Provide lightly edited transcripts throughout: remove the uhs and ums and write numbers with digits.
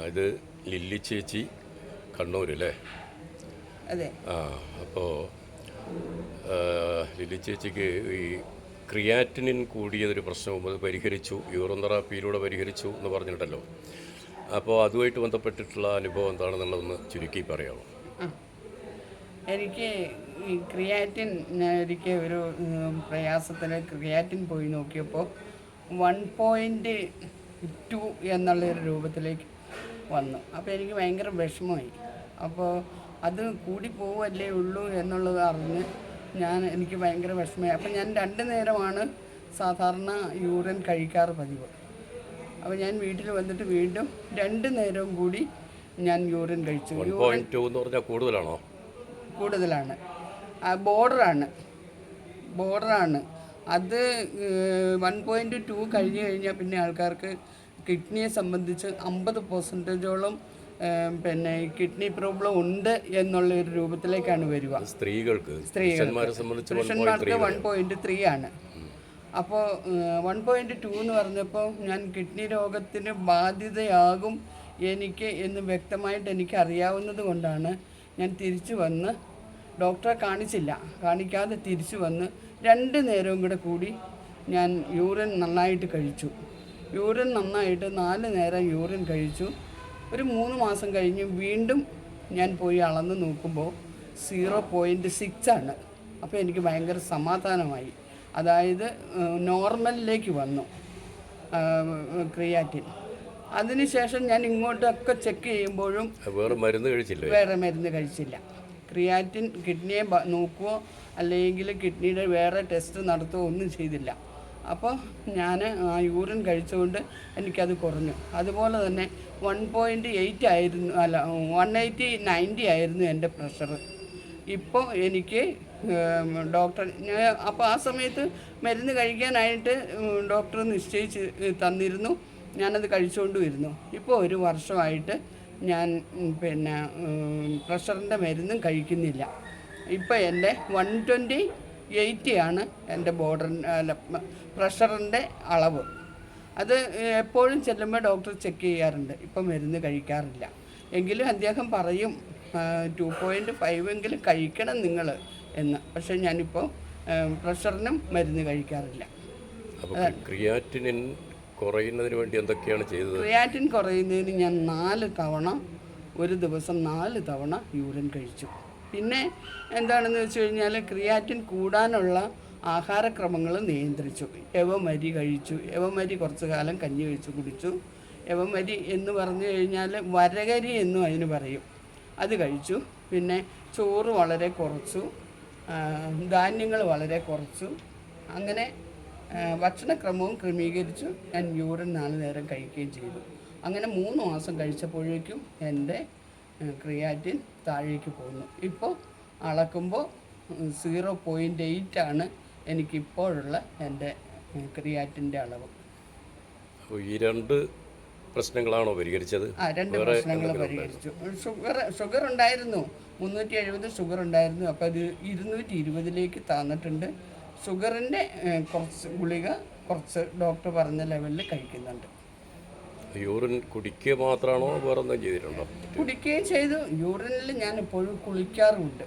ഇത് ലില്ലി ചേച്ചി കണ്ണൂരല്ലേ? അതെ. അപ്പോൾ ലില്ലി ചേച്ചിക്ക് ഈ ക്രിയാറ്റിനിൻ കൂടിയതൊരു പ്രശ്നവും അത് പരിഹരിച്ചു, യൂറിൻ തെറാപ്പിയിലൂടെ പരിഹരിച്ചു എന്ന് പറഞ്ഞിട്ടല്ലോ. അപ്പോൾ അതുമായിട്ട് ബന്ധപ്പെട്ടിട്ടുള്ള അനുഭവം എന്താണെന്നുള്ളതൊന്ന് ചുരുക്കി പറയാമോ? എനിക്ക് ഈ ക്രിയാറ്റിൻ, എനിക്ക് ഒരു പ്രയാസത്തിൽ ക്രിയാറ്റിൻ പോയി നോക്കിയപ്പോൾ 1.2 എന്നുള്ളൊരു രൂപത്തിലേക്ക് വന്നു. അപ്പോൾ എനിക്ക് ഭയങ്കര വിഷമമായി. അപ്പോൾ അത് കൂടി പോവല്ലേ ഉള്ളൂ എന്നുള്ളത് അറിഞ്ഞ് എനിക്ക് ഭയങ്കര വിഷമമായി. അപ്പോൾ ഞാൻ 2 നേരമാണ് സാധാരണ യൂറിൻ കഴിക്കാറ് പതിവ്. അപ്പോൾ ഞാൻ വീട്ടിൽ വന്നിട്ട് വീണ്ടും 2 നേരവും കൂടി ഞാൻ യൂറിൻ കഴിച്ചു. 1.2 എന്ന് പറഞ്ഞാൽ കൂടുതലാണോ? കൂടുതലാണ്. ബോർഡറാണ് അത്. 1.2 കഴിഞ്ഞ് കഴിഞ്ഞാൽ പിന്നെ ആൾക്കാർക്ക് കിഡ്നിയെ സംബന്ധിച്ച് 50%ഓളം പിന്നെ കിഡ്നി പ്രോബ്ലം ഉണ്ട് എന്നുള്ള ഒരു രൂപത്തിലേക്കാണ് വരിക. പുരുഷന്മാർക്ക് 1.3 ആണ്. അപ്പോൾ 1.2 എന്ന് പറഞ്ഞപ്പോൾ ഞാൻ കിഡ്നി രോഗത്തിന് ബാധിതയാകും എനിക്ക് എന്ന് വ്യക്തമായിട്ട് എനിക്ക് അറിയാവുന്നത് കൊണ്ടാണ് ഞാൻ തിരിച്ചു വന്ന് ഡോക്ടറെ കാണിക്കാതെ തിരിച്ചു വന്ന് 2 നേരവും കൂടി ഞാൻ യൂറിൻ നന്നായിട്ട് കഴിച്ചു. യൂറിൻ നന്നായിട്ട് 4 നേരം യൂറിൻ കഴിച്ചു. ഒരു 3 മാസം കഴിഞ്ഞ് വീണ്ടും ഞാൻ പോയി അളന്ന് നോക്കുമ്പോൾ 0.6 ആണ്. അപ്പോൾ എനിക്ക് ഭയങ്കര സമാധാനമായി. അതായത് നോർമലിലേക്ക് വന്നു ക്രിയാറ്റിൻ. അതിനുശേഷം ഞാൻ ഇങ്ങോട്ടൊക്കെ ചെക്ക് ചെയ്യുമ്പോഴും വേറെ മരുന്ന് കഴിച്ചില്ല. ക്രിയാറ്റിൻ കിഡ്നിയെ നോക്കുകയോ അല്ലെങ്കിൽ കിഡ്നിയുടെ വേറെ ടെസ്റ്റ് നടത്തുകയോ ഒന്നും ചെയ്തില്ല. അപ്പോൾ ഞാൻ ആ യൂറിൻ കഴിച്ചുകൊണ്ട് എനിക്കത് കുറഞ്ഞു. അതുപോലെ തന്നെ 1.8 ആയിരുന്നു, 180/90 ആയിരുന്നു എൻ്റെ പ്രഷർ. ഇപ്പോൾ എനിക്ക് ഡോക്ടർ, അപ്പോൾ ആ സമയത്ത് മരുന്ന് കഴിക്കാനായിട്ട് ഡോക്ടർ നിശ്ചയിച്ച് തന്നിരുന്നു. ഞാനത് കഴിച്ചുകൊണ്ട് വരുന്നു. ഇപ്പോൾ 1 വർഷമായിട്ട് ഞാൻ പിന്നെ പ്രഷറിൻ്റെ മരുന്നും കഴിക്കുന്നില്ല. ഇപ്പോൾ എൻ്റെ 128 ആണ് എൻ്റെ പ്രഷറിൻ്റെ അളവ്. അത് എപ്പോഴും ചെല്ലുമ്പോൾ ഡോക്ടർ ചെക്ക് ചെയ്യാറുണ്ട്. ഇപ്പം മരുന്ന് കഴിക്കാറില്ല. എങ്കിലും അദ്ദേഹം പറയും 2.5 എങ്കിലും കഴിക്കണം നിങ്ങൾ എന്ന്. പക്ഷേ ഞാനിപ്പോൾ പ്രഷറിനും മരുന്ന് കഴിക്കാറില്ല. ക്രിയാറ്റിനിൻ കുറയുന്നതിന് വേണ്ടി എന്തൊക്കെയാണ് ചെയ്തത്? ക്രിയാറ്റിൻ കുറയുന്നതിന് ഞാൻ 4 തവണ, ഒരു ദിവസം 4 തവണ യൂറിൻ കഴിച്ചു. പിന്നെ എന്താണെന്ന് വെച്ച് കഴിഞ്ഞാൽ ക്രിയാറ്റിൻ കൂടാനുള്ള ആഹാരക്രമങ്ങൾ നിയന്ത്രിച്ചു. യവമരി കഴിച്ചു. യവമരി കുറച്ച് കാലം കഞ്ഞി കഴിച്ച് കുടിച്ചു. യവമരി എന്ന് പറഞ്ഞു കഴിഞ്ഞാൽ വരകരി എന്നും അതിന് പറയും. അത് കഴിച്ചു. പിന്നെ ചോറ് വളരെ കുറച്ചു, ധാന്യങ്ങൾ വളരെ കുറച്ചു. അങ്ങനെ ഭക്ഷണക്രമവും ക്രമീകരിച്ചു. ഞാൻ യൂറിൻ 4 നേരം കഴിക്കുകയും ചെയ്തു. അങ്ങനെ 3 മാസം കഴിച്ചപ്പോഴേക്കും എൻ്റെ ക്രിയാറ്റിൻ താഴേക്ക് പോകുന്നു. ഇപ്പോൾ അളക്കുമ്പോൾ 0.8 ആണ് എനിക്കിപ്പോഴുള്ള എൻ്റെ ക്രിയാറ്റിൻ്റെ അളവ്. ഈ 2 പ്രശ്നങ്ങളാണോ പരിഹരിച്ചത്? 2 പ്രശ്നങ്ങൾ പരിഹരിച്ചു. ഷുഗർ ഉണ്ടായിരുന്നു, 370 ഷുഗർ ഉണ്ടായിരുന്നു. അപ്പോൾ അത് 220ലേക്ക് താന്നിട്ടുണ്ട്. ഷുഗറിൻ്റെ കുറച്ച് ഗുളിക കുറച്ച് ഡോക്ടർ പറഞ്ഞ ലെവലിൽ കഴിക്കുന്നുണ്ട്. യൂറിൻ കുടിക്കുക മാത്രമാണോ വേറെ എന്തെങ്കിലും ചെയ്തിട്ടുണ്ടോ? കുടിക്കുകയും ചെയ്തു. യൂറിനിൽ ഞാൻ എപ്പോഴും കുളിക്കാറുമുണ്ട്.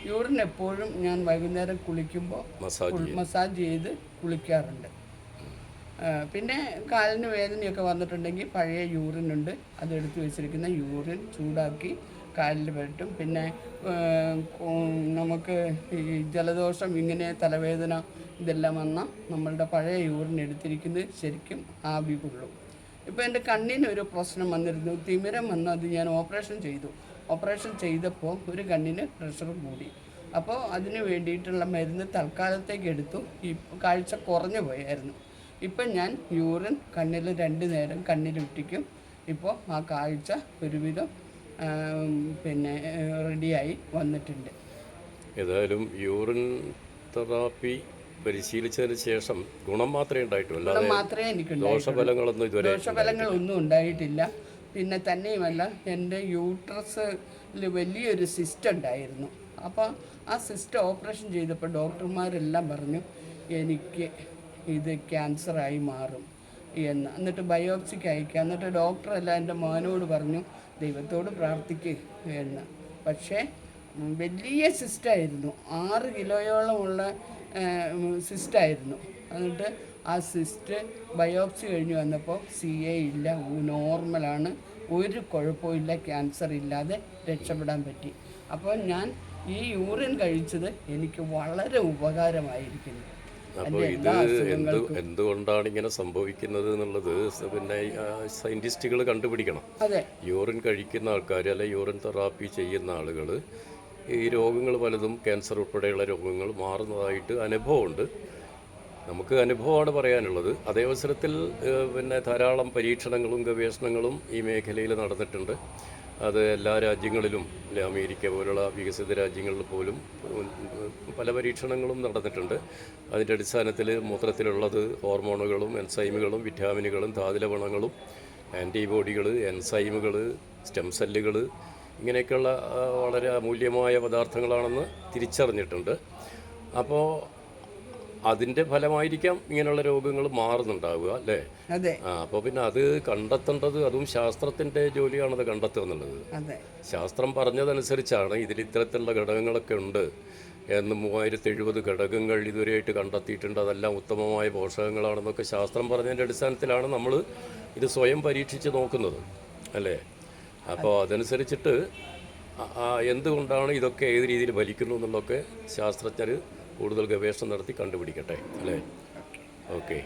യൂറിൻ എപ്പോഴും ഞാൻ വൈകുന്നേരം കുളിക്കുമ്പോൾ മസാജ് ചെയ്ത് കുളിക്കാറുണ്ട്. പിന്നെ കാലിന് വേദനയൊക്കെ വന്നിട്ടുണ്ടെങ്കിൽ പഴയ യൂറിനുണ്ട്, അതെടുത്ത് വെച്ചിരിക്കുന്ന യൂറിൻ ചൂടാക്കി കാലിൽ പുരട്ടും. പിന്നെ നമുക്ക് ഈ ജലദോഷം, ഇങ്ങനെ തലവേദന ഇതെല്ലാം വന്നാൽ നമ്മളുടെ പഴയ യൂറിൻ എടുത്തിരിക്കുന്നത് ശരിക്കും ആവി കൊള്ളും. ഇപ്പോൾ എൻ്റെ കണ്ണിനൊരു പ്രശ്നം വന്നിരുന്നു, തിമിരം വന്നു. അത് ഞാൻ ഓപ്പറേഷൻ ചെയ്തു. ഓപ്പറേഷൻ ചെയ്തപ്പോൾ ഒരു കണ്ണിന് പ്രഷർ കൂടി. അപ്പോൾ അതിന് വേണ്ടിയിട്ടുള്ള മരുന്ന് തൽക്കാലത്തേക്ക് എടുത്തു. ഈ കാഴ്ച കുറഞ്ഞു പോയായിരുന്നു. ഇപ്പം ഞാൻ യൂറിൻ കണ്ണിൽ 2 നേരം കണ്ണിലിട്ടിക്കും. ഇപ്പോൾ ആ കാഴ്ച ഒരുവിധം പിന്നെ റെഡിയായി വന്നിട്ടുണ്ട്. ഏതായാലും യൂറിൻ തെറാപ്പി പരിശീലിച്ചതിന് ശേഷം ഗുണം മാത്രമേ ഉണ്ടായിട്ടുള്ളൂ, ദോഷഫലങ്ങളൊന്നും ഉണ്ടായിട്ടില്ല. പിന്നെ തന്നെയുമല്ല, എൻ്റെ യൂട്രസിൽ വലിയൊരു സിസ്റ്റ് ഉണ്ടായിരുന്നു. അപ്പോൾ ആ സിസ്റ്റ് ഓപ്പറേഷൻ ചെയ്തപ്പോൾ ഡോക്ടർമാരെല്ലാം പറഞ്ഞു എനിക്ക് ഇത് ക്യാൻസറായി മാറും. എന്ന്. എന്നിട്ട് ബയോപ്സിക്ക് അയക്കുക. എന്നിട്ട് ഡോക്ടറെല്ലാം എൻ്റെ മോനോട് പറഞ്ഞു ദൈവത്തോട് പ്രാർത്ഥിക്കുക എന്ന്. പക്ഷേ വലിയ സിസ്റ്റായിരുന്നു, 6 കിലോയോളമുള്ള സിസ്റ്റായിരുന്നു. എന്നിട്ട് ആ സിസ്റ്റ് ബയോപ്സി കഴിഞ്ഞ് വന്നപ്പോൾ CA ഇല്ല, നോർമലാണ്, ഒരു കുഴപ്പമില്ല, ക്യാൻസർ ഇല്ലാതെ രക്ഷപ്പെടാൻ പറ്റി. അപ്പോൾ ഞാൻ ഈ യൂറിൻ കഴിച്ചത് എനിക്ക് വളരെ ഉപകാരമായിരിക്കുന്നു. അപ്പോൾ ഇത് എന്തുകൊണ്ടാണ് ഇങ്ങനെ സംഭവിക്കുന്നത് എന്നുള്ളത് പിന്നെ സയൻറ്റിസ്റ്റുകൾ കണ്ടുപിടിക്കണം. അതെ, യൂറിൻ കഴിക്കുന്ന ആൾക്കാർ അല്ലെ യൂറിൻ തെറാപ്പി ചെയ്യുന്ന ആളുകൾ ഈ രോഗങ്ങൾ പലതും ക്യാൻസർ ഉൾപ്പെടെയുള്ള രോഗങ്ങൾ മാറുന്നതായിട്ട് അനുഭവമുണ്ട്. നമുക്ക് അനുഭവമാണ് പറയാനുള്ളത്. അതേ അവസരത്തിൽ പിന്നെ ധാരാളം പരീക്ഷണങ്ങളും ഗവേഷണങ്ങളും ഈ മേഖലയിൽ നടന്നിട്ടുണ്ട്. അത് എല്ലാ രാജ്യങ്ങളിലും, അമേരിക്ക പോലുള്ള വികസിത രാജ്യങ്ങളിൽ പോലും പല പരീക്ഷണങ്ങളും നടന്നിട്ടുണ്ട്. അതിൻ്റെ അടിസ്ഥാനത്തിൽ മൂത്രത്തിലുള്ളത് ഹോർമോണുകളും എൻസൈമുകളും വിറ്റാമിനുകളും ധാതുലവണങ്ങളും ആൻറ്റിബോഡികൾ, എൻസൈമുകൾ, സ്റ്റെം സെല്ലുകൾ, ഇങ്ങനെയൊക്കെയുള്ള വളരെ അമൂല്യമായ പദാർത്ഥങ്ങളാണെന്ന് തിരിച്ചറിഞ്ഞിട്ടുണ്ട്. അപ്പോൾ അതിൻ്റെ ഫലമായിരിക്കാം ഇങ്ങനെയുള്ള രോഗങ്ങൾ മാറുന്നുണ്ടാവുക അല്ലേ? അതെ, അപ്പോൾ പിന്നെ അത് കണ്ടെത്തേണ്ടത് അതും ശാസ്ത്രത്തിൻ്റെ ജോലിയാണത് കണ്ടെത്തുക എന്നുള്ളത്. അതെ, ശാസ്ത്രം പറഞ്ഞതനുസരിച്ചാണ് ഇതിൽ ഇത്തരത്തിലുള്ള ഘടകങ്ങളൊക്കെ ഉണ്ട് എന്ന് 3070 ഘടകങ്ങൾ ഇതുവരെയായിട്ട് കണ്ടെത്തിയിട്ടുണ്ട്. അതെല്ലാം ഉത്തമമായ പോഷകങ്ങളാണെന്നൊക്കെ ശാസ്ത്രം പറഞ്ഞതിൻ്റെ അടിസ്ഥാനത്തിലാണ് നമ്മൾ ഇത് സ്വയം പരീക്ഷിച്ച് നോക്കുന്നത് അല്ലേ? അപ്പോൾ അതനുസരിച്ചിട്ട് എന്തുകൊണ്ടാണ് ഇതൊക്കെ ഏത് രീതിയിൽ ഫലിക്കുന്നു എന്നുള്ളതൊക്കെ ശാസ്ത്രജ്ഞർ കൂടുതൽ ഗവേഷണം നടത്തി കണ്ടുപിടിക്കട്ടെ അല്ലേ? ഓക്കെ.